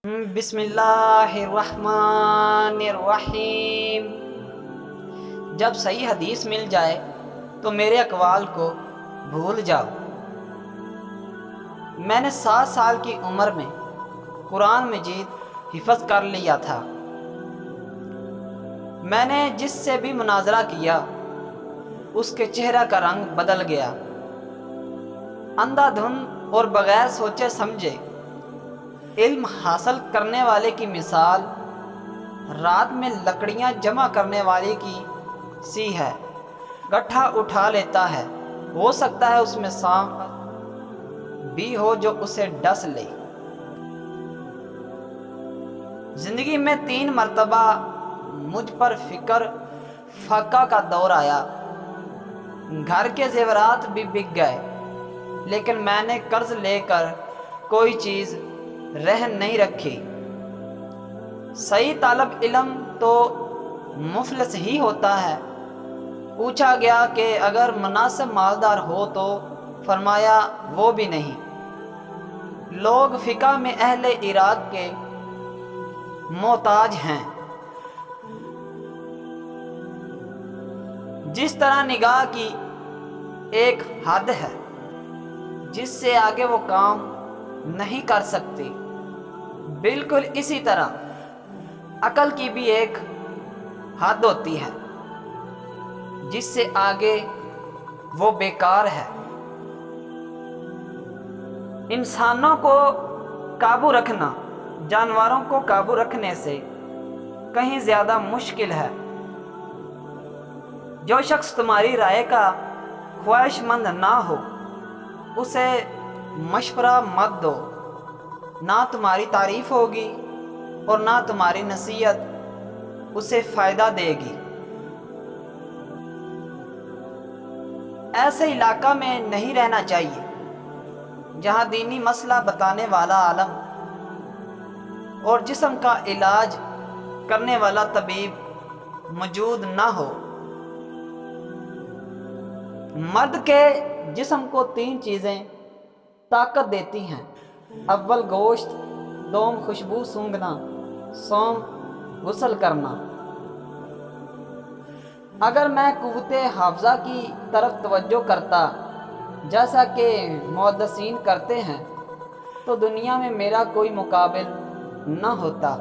بسم اللہ الرحمن الرحیم۔ جب صحیح حدیث مل جائے تو میرے اقوال کو بھول جاؤ۔ میں نے 7 سال کی عمر میں قرآن مجید حفظ کر لیا تھا۔ میں نے جس سے بھی مناظرہ کیا اس کے چہرہ کا رنگ بدل گیا۔ اندھا دھند اور بغیر سوچے سمجھے علم حاصل کرنے والے کی مثال رات میں لکڑیاں جمع کرنے والے کی سی ہے۔ گٹھا اٹھا لیتا ہے، ہو سکتا ہے اس میں سانپ بھی ہو جو اسے ڈس لے۔ زندگی میں 3 مرتبہ مجھ پر فکر فاقہ کا دور آیا۔ گھر کے زیورات بھی بک گئے، لیکن میں نے قرض لے کر کوئی چیز رہن نہیں رکھی۔ صحیح طالب علم تو مفلس ہی ہوتا ہے۔ پوچھا گیا کہ اگر مناسب مالدار ہو تو فرمایا وہ بھی نہیں۔ لوگ فقہ میں اہل عراق کے محتاج ہیں۔ جس طرح نگاہ کی ایک حد ہے جس سے آگے وہ کام نہیں کر سکتی، بالکل اسی طرح عقل کی بھی ایک حد ہوتی ہے جس سے آگے وہ بیکار ہے۔ انسانوں کو قابو رکھنا جانوروں کو قابو رکھنے سے کہیں زیادہ مشکل ہے۔ جو شخص تمہاری رائے کا خواہش مند نہ ہو اسے مشورہ مت دو، نہ تمہاری تعریف ہوگی اور نہ تمہاری نصیحت اسے فائدہ دے گی۔ ایسے علاقہ میں نہیں رہنا چاہیے جہاں دینی مسئلہ بتانے والا عالم اور جسم کا علاج کرنے والا طبیب موجود نہ ہو۔ مرد کے جسم کو 3 چیزیں طاقت دیتی ہیں: اول گوشت، دوم خوشبو سونگھنا، سوم غسل کرنا۔ اگر میں قوت حافظہ کی طرف توجہ کرتا جیسا کہ محدثین کرتے ہیں تو دنیا میں میرا کوئی مقابل نہ ہوتا۔